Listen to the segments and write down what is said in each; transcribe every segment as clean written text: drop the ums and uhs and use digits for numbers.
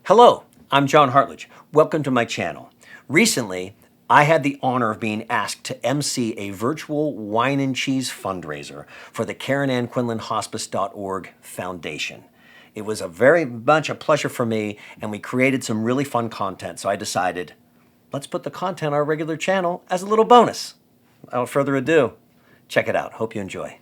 Hello, I'm John Hartledge. Welcome to my channel. Recently, I had the honor of being asked to MC a virtual wine and cheese fundraiser for the KarenAnnQuinlanHospice.org Foundation. It was a very much a pleasure for me, and we created some really fun content, so I decided, let's put the content on our regular channel as a little bonus. Without further ado, check it out. Hope you enjoy.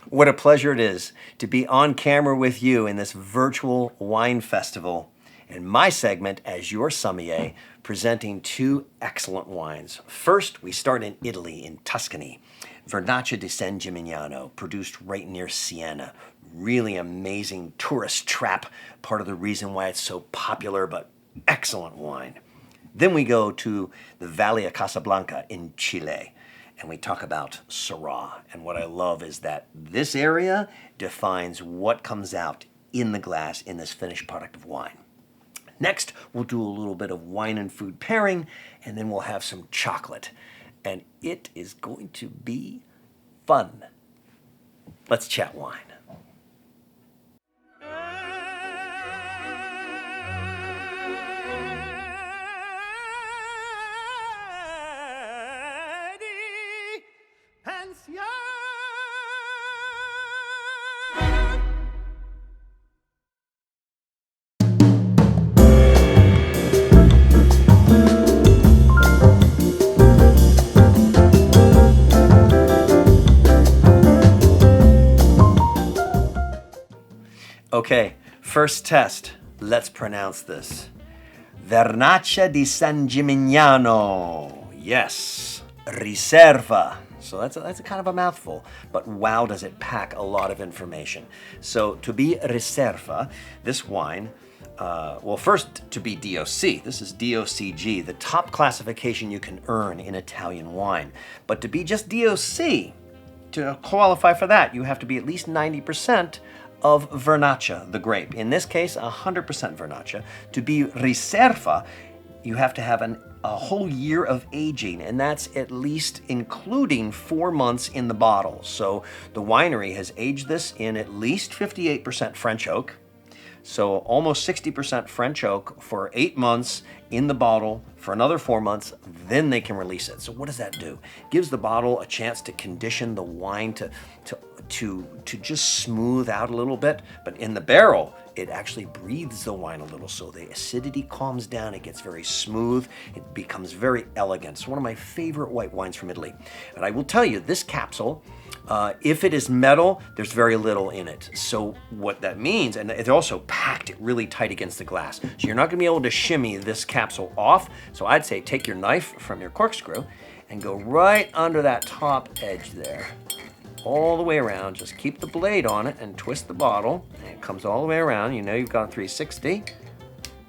What a pleasure it is to be on camera with you in this virtual wine festival. In my segment as your sommelier, presenting two excellent wines. First, we start in Italy, in Tuscany. Vernaccia di San Gimignano, produced right near Siena. Really amazing tourist trap, part of the reason why it's so popular, but excellent wine. Then we go to the Valle of Casablanca in Chile, and we talk about Syrah. And what I love is that this area defines what comes out in the glass in this finished product of wine. Next, we'll do a little bit of wine and food pairing, and then we'll have some chocolate. And it is going to be fun. Let's chat wine. Okay, first test. Let's pronounce this. Vernaccia di San Gimignano. Yes, Riserva. So that's a kind of a mouthful, but wow, does it pack a lot of information. So to be Riserva, this wine, well, first to be DOC. This is DOCG, the top classification you can earn in Italian wine. But to be just DOC, to qualify for that, you have to be at least 90% of Vernaccia, the grape. In this case, 100% Vernaccia. To be Riserva, you have to have a whole year of aging, and that's at least including 4 months in the bottle. So the winery has aged this in at least 58% French oak, so almost 60% French oak for 8 months in the bottle for another 4 months, then they can release it. So what does that do? It gives the bottle a chance to condition the wine to just smooth out a little bit, but in the barrel, it actually breathes the wine a little, so the acidity calms down, it gets very smooth, it becomes very elegant. It's one of my favorite white wines from Italy. And I will tell you, this capsule, if it is metal, there's very little in it. So what that means, and it's also packed it really tight against the glass, so you're not gonna be able to shimmy this capsule off. So I'd say take your knife from your corkscrew and go right under that top edge there, all the way around. Just keep the blade on it and twist the bottle, and it comes all the way around. You know you've gone 360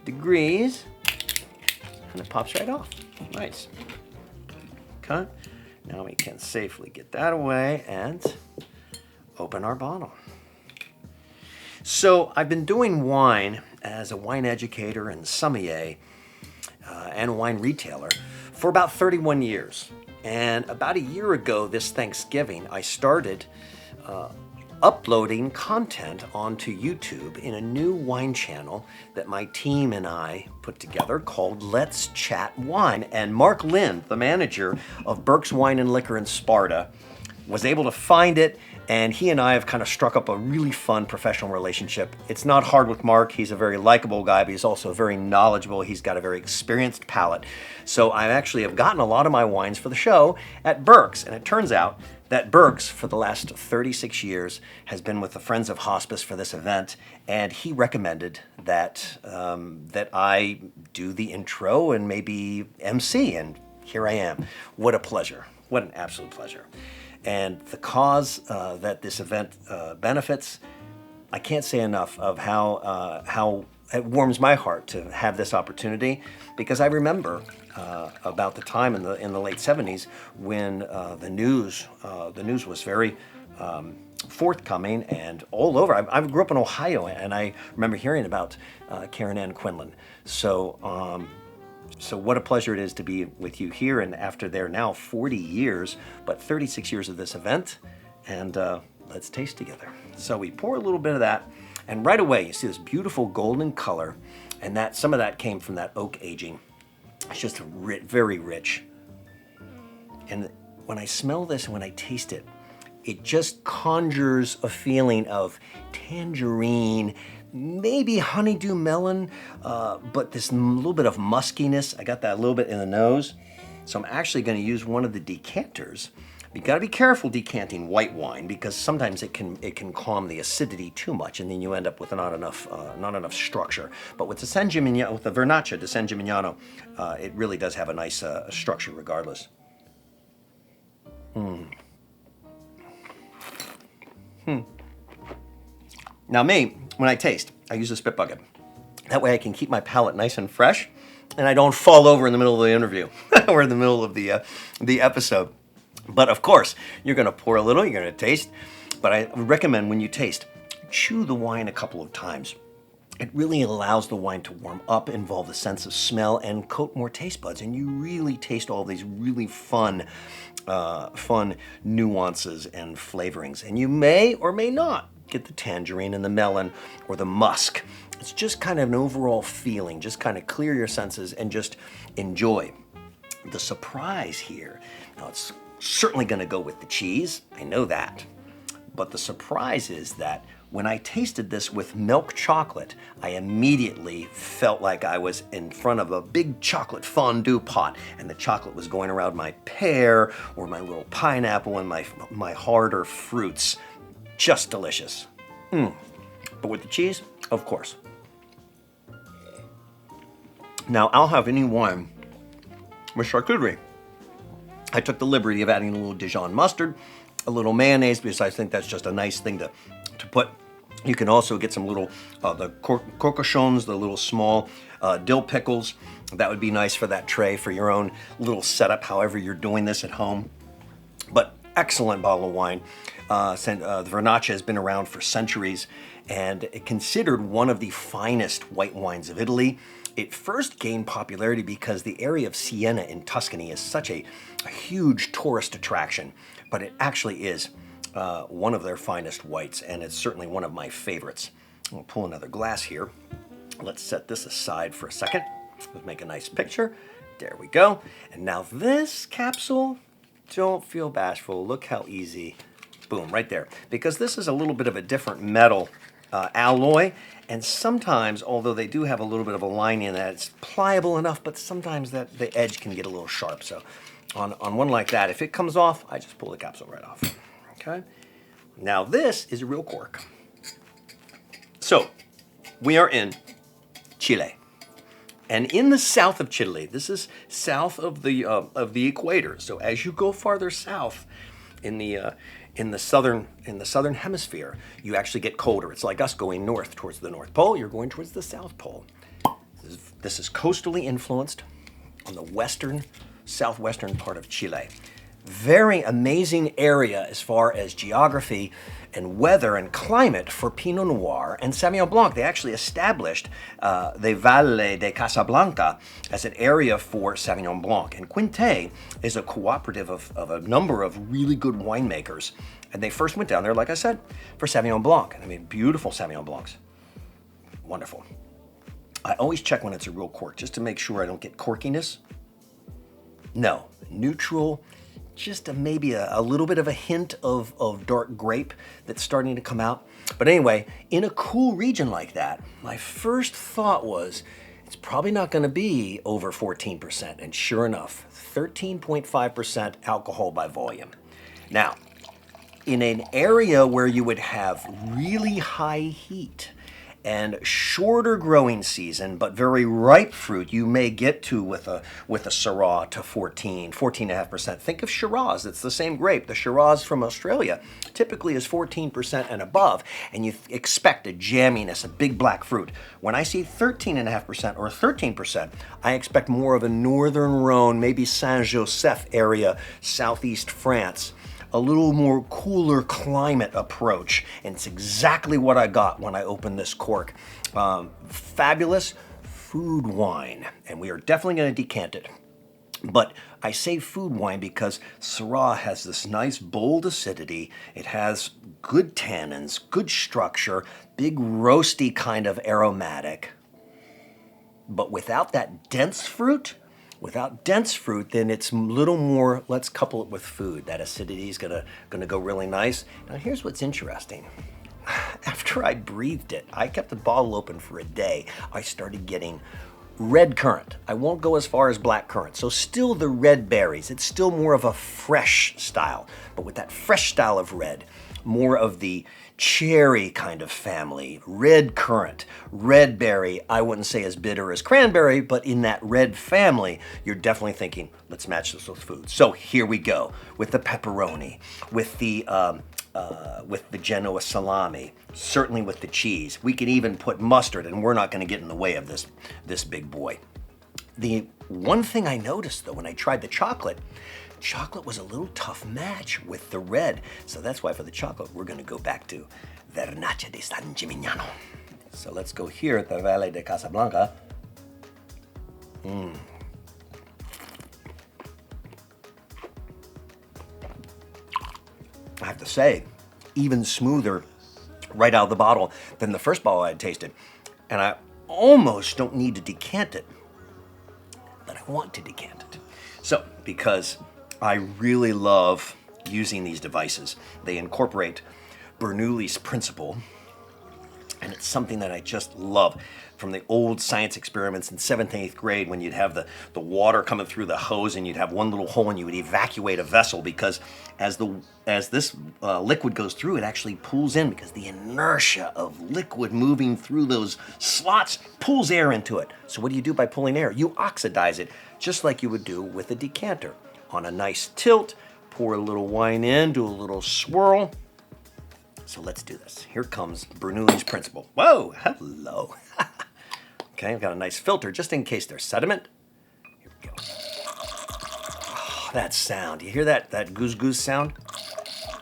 degrees, and it pops right off. Nice. Okay. Now we can safely get that away and open our bottle. So I've been doing wine as a wine educator and sommelier and a wine retailer for about 31 years. And about a year ago this Thanksgiving, I started uploading content onto YouTube in a new wine channel that my team and I put together called Let's Chat Wine. And Mark Lind, the manager of Burke's Wine and Liquor in Sparta, was able to find it, and he and I have kind of struck up a really fun professional relationship. It's not hard with Mark. He's a very likable guy, but he's also very knowledgeable. He's got a very experienced palate. So I actually have gotten a lot of my wines for the show at Burke's, and it turns out that Burke's, for the last 36 years, has been with the Friends of Hospice for this event, and he recommended that, that I do the intro and maybe MC, and here I am. What a pleasure. What an absolute pleasure. And the cause that this event benefits, I can't say enough of how it warms my heart to have this opportunity, because I remember about the time in the late 70s when the news was very forthcoming and all over. I grew up in Ohio, and I remember hearing about Karen Ann Quinlan. So what a pleasure it is to be with you here, and after their now 40 years, but 36 years of this event, and let's taste together. So we pour a little bit of that, and right away you see this beautiful golden color And that some of that came from that oak aging. It's just very rich. And when I smell this and when I taste it, it just conjures a feeling of tangerine, maybe honeydew melon, but this little bit of muskiness. I got that a little bit in the nose. So I'm actually going to use one of the decanters. You got to be careful decanting white wine because sometimes it can calm the acidity too much, and then you end up with not enough structure. But with the with the Vernaccia di San Gimignano, it really does have a nice structure regardless. Now me, when I taste, I use a spit bucket. That way I can keep my palate nice and fresh, and I don't fall over in the middle of the interview or in the middle of the episode. But of course, you're going to pour a little, you're going to taste. But I recommend when you taste, chew the wine a couple of times. It really allows the wine to warm up, involve a sense of smell, and coat more taste buds. And you really taste all these really fun nuances and flavorings. And you may or may not get the tangerine and the melon or the musk. It's just kind of an overall feeling. Just kind of clear your senses and just enjoy. The surprise here, now it's certainly going to go with the cheese, I know that. But the surprise is that when I tasted this with milk chocolate, I immediately felt like I was in front of a big chocolate fondue pot, and the chocolate was going around my pear or my little pineapple and my harder fruits. Just delicious. But with the cheese, of course. Now, I'll have any wine with charcuterie. I took the liberty of adding a little Dijon mustard, a little mayonnaise, because I think that's just a nice thing to put. You can also get some little, the corcochons, the little small dill pickles. That would be nice for that tray, for your own little setup, however you're doing this at home. But excellent bottle of wine. The Vernaccia has been around for centuries and considered one of the finest white wines of Italy. It first gained popularity because the area of Siena in Tuscany is such a huge tourist attraction, but it actually is one of their finest whites, and it's certainly one of my favorites. I'll pull another glass here. Let's set this aside for a second. Let's make a nice picture. There we go. And now this capsule, don't feel bashful. Look how easy. Boom, right there. Because this is a little bit of a different metal alloy, and sometimes, although they do have a little bit of a line in that, it's pliable enough, but sometimes that the edge can get a little sharp. So on one like that, if it comes off, I just pull the capsule right off. Okay. Now this is a real cork. So we are in Chile. And in the south of Chile, this is south of the equator. So as you go farther south in the southern hemisphere, you actually get colder. It's like us going north towards the North Pole. You're going towards the South Pole. This is coastally influenced on the southwestern part of Chile. Very amazing area as far as geography and weather and climate for Pinot Noir and Sauvignon Blanc. They actually established the Valle de Casablanca as an area for Sauvignon Blanc. And Quintay is a cooperative of a number of really good winemakers. And they first went down there, like I said, for Sauvignon Blanc. And I mean, beautiful Sauvignon Blancs. Wonderful. I always check when it's a real cork, just to make sure I don't get corkiness. No, neutral. Just maybe a little bit of a hint of dark grape that's starting to come out. But anyway, in a cool region like that, my first thought was, it's probably not going to be over 14%. And sure enough, 13.5% alcohol by volume. Now, in an area where you would have really high heat and shorter growing season, but very ripe fruit, you may get to with a Syrah to 14.5%. Think of Shiraz, it's the same grape. The Shiraz from Australia typically is 14% and above, and you expect a jamminess, a big black fruit. When I see 13.5% or 13%, I expect more of a northern Rhone, maybe Saint-Joseph area, southeast France. A little more cooler climate approach, and it's exactly what I got when I opened this cork. Fabulous food wine, and we are definitely going to decant it. But I say food wine because Syrah has this nice bold acidity. It has good tannins, good structure, big roasty kind of aromatic. but without that dense fruit, then it's a little more, let's couple it with food. That acidity is gonna go really nice. Now here's what's interesting. After I breathed it, I kept the bottle open for a day. I started getting red currant. I won't go as far as black currant. So still the red berries. It's still more of a fresh style. But with that fresh style of red, more of the cherry kind of family, red currant, red berry, I wouldn't say as bitter as cranberry, but in that red family, you're definitely thinking, let's match this with food. So here we go with the pepperoni, with the Genoa salami, certainly with the cheese. We can even put mustard, and we're not going to get in the way of this big boy. The one thing I noticed, though, when I tried the chocolate was a little tough match with the red. So that's why for the chocolate, we're going to go back to Vernaccia di San Gimignano. So let's go here at the Valle de Casablanca. I have to say, even smoother right out of the bottle than the first bottle I had tasted. And I almost don't need to decant it, but I want to decant it. So, because I really love using these devices, they incorporate Bernoulli's principle, and it's something that I just love. From the old science experiments in 7th and 8th grade, when you'd have the water coming through the hose and you'd have one little hole and you would evacuate a vessel, because as this liquid goes through, it actually pulls in, because the inertia of liquid moving through those slots pulls air into it. So what do you do by pulling air? You oxidize it, just like you would do with a decanter. On a nice tilt, pour a little wine in, do a little swirl. So let's do this. Here comes Bernoulli's principle. Whoa, hello. Okay, I've got a nice filter just in case there's sediment. Here we go. Oh, that sound. You hear that goose goose sound?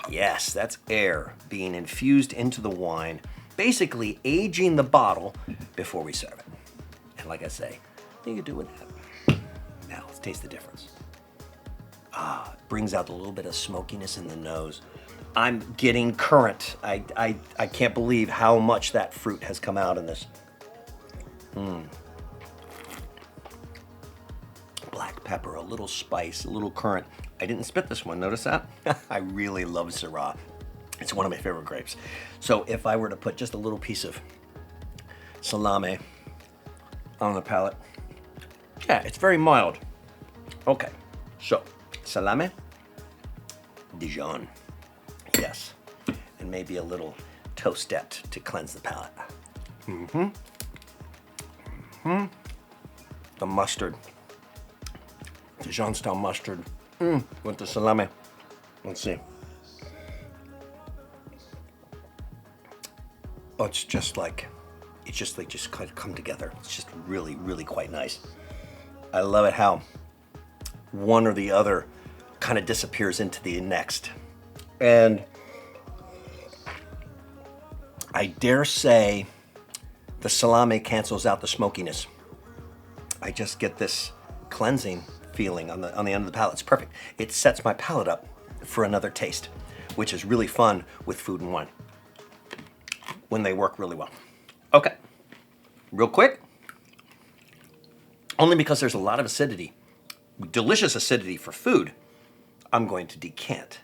Yes, that's air being infused into the wine, basically aging the bottle before we serve it. And like I say, you can do with that. Now, let's taste the difference. It brings out a little bit of smokiness in the nose. I'm getting currant. I can't believe how much that fruit has come out in this. Black pepper, a little spice, a little currant. I didn't spit this one, notice that? I really love Syrah. It's one of my favorite grapes. So if I were to put just a little piece of salami on the palate, yeah, it's very mild. Okay, so salami, Dijon, yes, and maybe a little toastette to cleanse the palate. The mustard, Dijon style mustard, with the salami. Let's see. Oh, it's just kind of come together. It's just really, really quite nice. I love it how one or the other kind of disappears into the next. And I dare say the salami cancels out the smokiness. I just get this cleansing feeling on the end of the palate. It's perfect. It sets my palate up for another taste, which is really fun with food and wine when they work really well. Okay, real quick, only because there's a lot of acidity, delicious acidity for food, I'm going to decant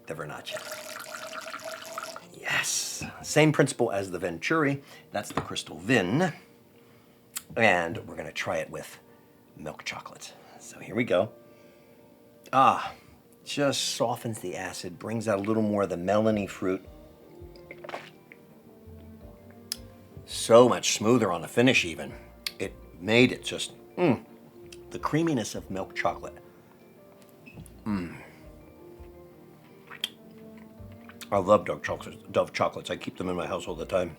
the Vernaccia. Yes, same principle as the Venturi. That's the crystal Vin. And we're gonna try it with milk chocolate. So here we go. Just softens the acid, brings out a little more of the melony fruit. So much smoother on the finish even. It made it just, the creaminess of milk chocolate. I love Dove chocolates. I keep them in my house all the time.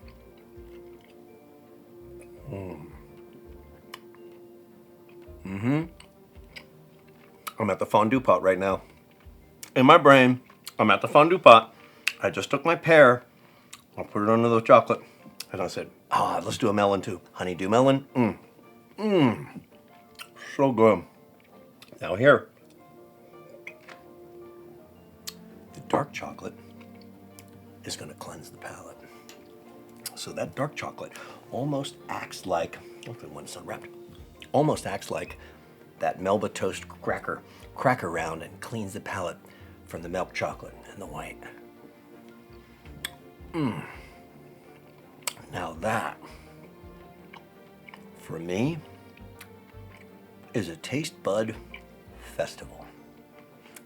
I'm at the fondue pot right now. In my brain, I'm at the fondue pot. I just took my pear, I put it under the chocolate, and I said, let's do a melon too. Honeydew melon. So good. Now here, the dark chocolate is going to cleanse the palate. So that dark chocolate almost acts like, hopefully when it's unwrapped, Almost acts like that Melba toast cracker round and cleans the palate from the milk chocolate and the white. Now that, for me, is a taste bud festival.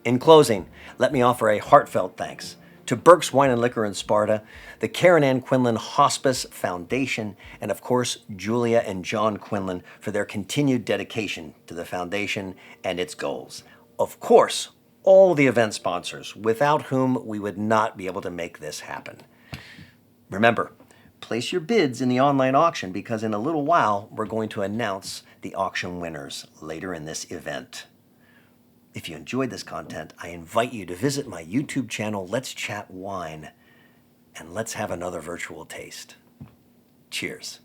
In closing, let me offer a heartfelt thanks to Burke's Wine and Liquor in Sparta, the Karen Ann Quinlan Hospice Foundation, and of course, Julia and John Quinlan for their continued dedication to the foundation and its goals. Of course, all the event sponsors, without whom we would not be able to make this happen. Remember, place your bids in the online auction because in a little while, we're going to announce the auction winners later in this event. If you enjoyed this content, I invite you to visit my YouTube channel, Let's Chat Wine, and let's have another virtual taste. Cheers.